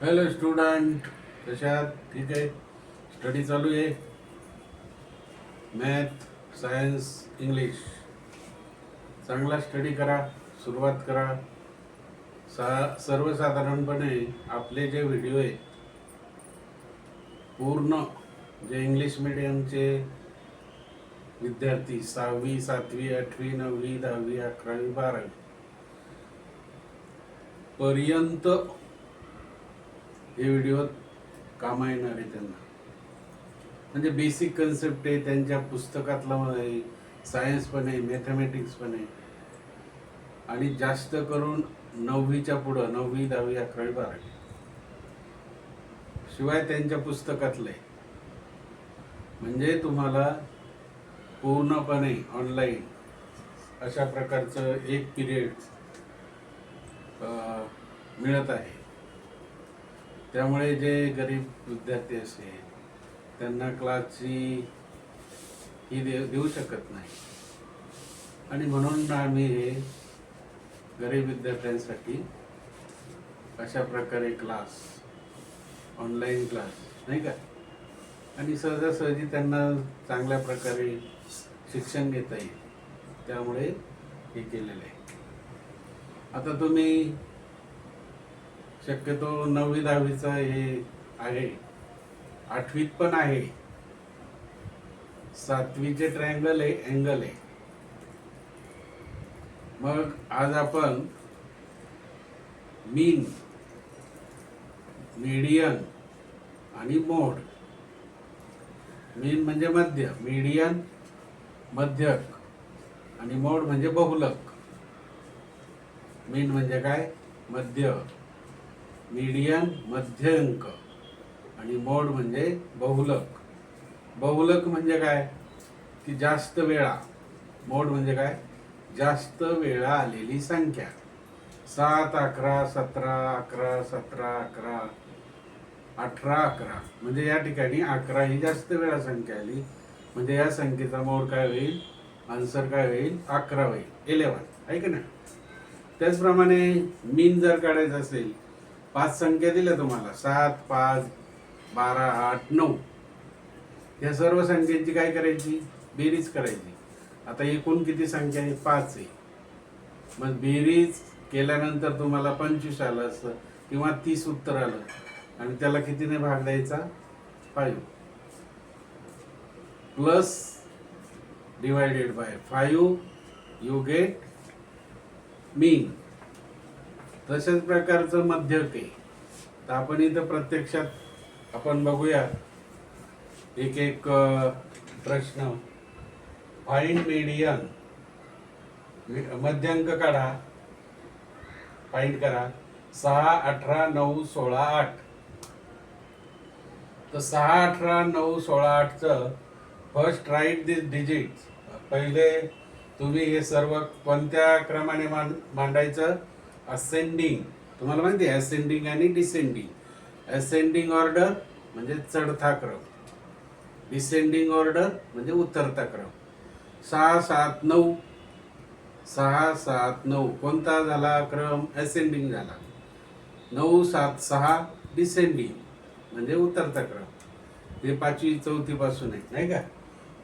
Hello student, कशात? ठीक आहे. स्टडी चालू आहे. मॅथ, सायन्स, इंग्लिश चांगला स्टडी करा. सुरुवात करा. सर्वसाधारणपणे आपले जे व्हिडिओ आहेत पूर्ण जे इंग्लिश मीडियमचे विद्यार्थी 6वी 7वी 8वी 9वी 10वी 11वी 12वी पर्यंत हे व्हिडिओ कामा येणार आहे त्यांना. म्हणजे बेसिक कन्सेप्ट आहे त्यांच्या पुस्तकातलं आहे, सायन्स पण आहे, मॅथमॅटिक्स पण आहे. आणि जास्त करून 9वीच्या पुढं 9वी 10वी 11वी 12वी शिवाय त्यांच्या पुस्तकातलं आहे. म्हणजे तुम्हाला पूर्णपणे ऑनलाईन अशा प्रकारचं एक पिरियड मिळत आहे. त्यामुळे जे गरीब विद्यार्थी असेल त्यांना क्लासची ही देऊ शकत नाही. आणि म्हणून आम्ही हे गरीब विद्यार्थ्यांसाठी अशा प्रकारे क्लास, ऑनलाईन क्लास नाही का, आणि सहजासहजी त्यांना चांगल्या प्रकारे शिक्षण घेता येईल, त्यामुळे हे केलेलं आहे. आता तुम्ही शक्यतो 9वी 10वीचं हे आहे, 8वीत पण आहे. 7वीचे ट्रायंगल आहे, अँगल आहे. मग आज आपण मीन, मीडियन आणि मोड. मीन म्हणजे मध्य, मीडियन मध्यक आणि मोड म्हणजे बहुलक. मीन म्हणजे काय? मध्य. मीडियन मध्यंक आणि मोड म्हणजे बहुलक. बहुलक म्हणजे काय की जास्त वेळा. मोड म्हणजे काय? जास्त वेळा आलेली संख्या. 7 11 17 11 17 11 18 11 म्हणजे या ठिकाणी 11 ही जास्त वेळा संख्या आली, म्हणजे या संख्येचा मोड काय होईल? आन्सर काय होईल? 11 होईल, 11 आहे की नाही. त्याचप्रमाणे मीन जर काढायचं असेल, 5 संख्या दिल्या तुम्हाला, 7 5 12 8 9, या सर्व संख्येची काय करायची? बेरीज करायची. आता एकूण किती संख्या आहे? 5 आहे. मग बेरीज केल्यानंतर तुम्हाला 25 आलं असतं किंवा 30 उत्तर आलं, आणि त्याला कितीने भाग द्यायचा? 5 plus divided by 5 you get mean. तशाच प्रकारचं मध्यक आहे. तर आपण इथं प्रत्यक्षात आपण बघूया एक एक प्रश्न. फाइंड मीडियन, मध्यांक काढा, फाइंड करा. 6 18 9 16 8. तर 6 18 9 16 8चं फर्स्ट राईट दिस डिजिट्स. पहिले तुम्ही हे सर्व कोणत्या क्रमाने मांडायचं? असेंडिंग. तुम्हाला माहिती आहे असेंडिंग आणि डिसेंडिंग. असेंडिंग ऑर्डर म्हणजे चढता क्रम, डिसेंडिंग ऑर्डर म्हणजे उतरता क्रम. 6 7 9, 6 7 9 कोणता झाला क्रम? असेंडिंग झाला. 9 7 6 डिसेंडिंग म्हणजे उतरता क्रम. हे 5वी 4थी पासून आहे नाही का.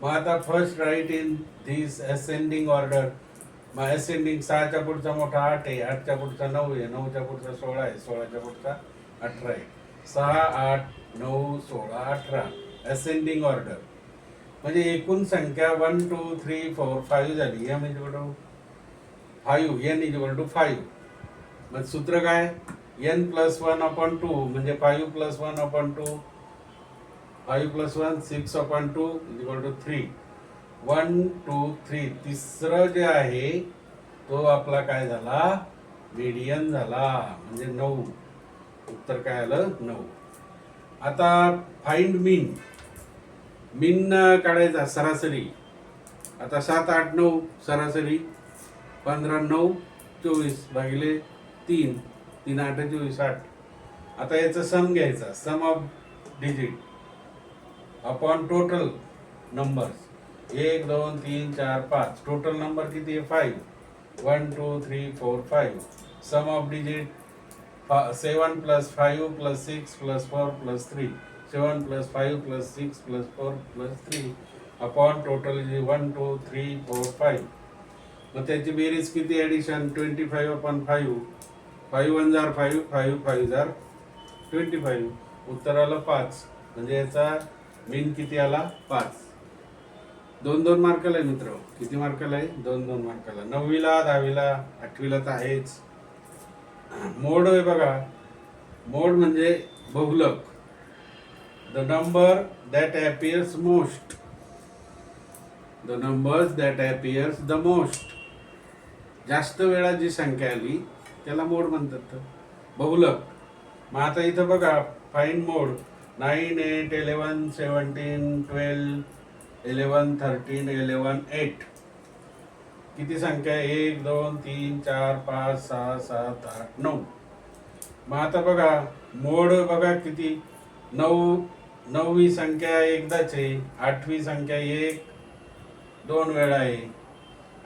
मग आता first write in this ascending order. मग असेंडिंग 6च्या पुढचा मोठा 8 आहे, 8च्या पुढचा 9 आहे, 9च्या पुढचा 16 आहे, 16च्या पुढचा 18 आहे. 6 8 9 16 18 असेंडिंग ऑर्डर. म्हणजे एकूण संख्या 1 2 3 4 5 झाली. M is equal to 5, N is equal to 5. मग सूत्र काय? एन प्लस 1/2 म्हणजे 5 plus 1/2, 5 plus 1 6/2 is equal to 3. 1 2 3 तिसरं जे आहे तो आपला काय झाला? मीडियन झाला, म्हणजे 9. उत्तर काय आलं? 9. आता फाइंड मीन. मीन काढायचा सरासरी. आता 7 8 9 सरासरी 15 9 24 भागिले 3, 3 8 24 8. आता याचा सम घ्यायचा, sum of digit upon total numbers. 1 2 3 4 5. Total number किती आहे? 5. 1 2 3 4 5. Sum of digit 7 + 5 + 6 + 4 + 3, 7 + 5 + 6 + 4 + 3 upon total 1 2 3 4 5. मग त्याची बेरीज किती ॲडिशन 25/5, 5 1 जार 5, 5 5 जार 25. उत्तर आलं 5. म्हणजे याचा मीन किती आला 5. 2-2 मार्काला आहे मित्र. किती मार्काला आहे 2-2 मार्काला. 9वीला 10वीला 8वीला तर आहेच. मोड आहे बघा. मोड म्हणजे बहुलक. The number that appears most. The numbers that appears the most. जास्त वेळा जी संख्या आली त्याला मोड म्हणतात. बहुलक. मग आता इथं बघा फाइंड मोड 9 8 11 17 12 11 13 11 8. किती संख्या 1 2 3 4 5 6 7 8 9. मग आता बघा मोड बघा किती 9. 9वी संख्या एकदाच आहे. 8वी संख्या 1 2 वेळा आहे.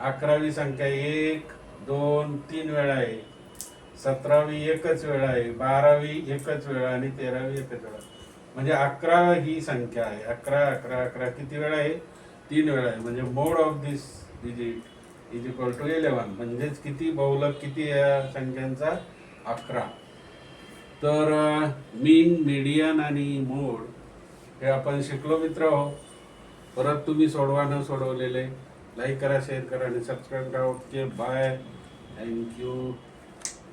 11वी संख्या 1 2 3 वेळा आहे. 17वी एकच वेळा आहे. 12वी एकच वेळा आणि 13वी एकच वेळा. म्हणजे 11 ही संख्या आहे. 11 11 11 किती वेळा आहे 3 वेळा आहे. म्हणजे mode of this digit is equal to 11. म्हणजेच किती बहुलक किती या संख्यांचा 11. तर मीन मीडियन आणि मोड हे आपण शिकलो मित्र. परत तुम्ही सोडवा न सोडवलेले लाईक करा शेअर करा आणि सबस्क्राईब करा. Okay bye thank you.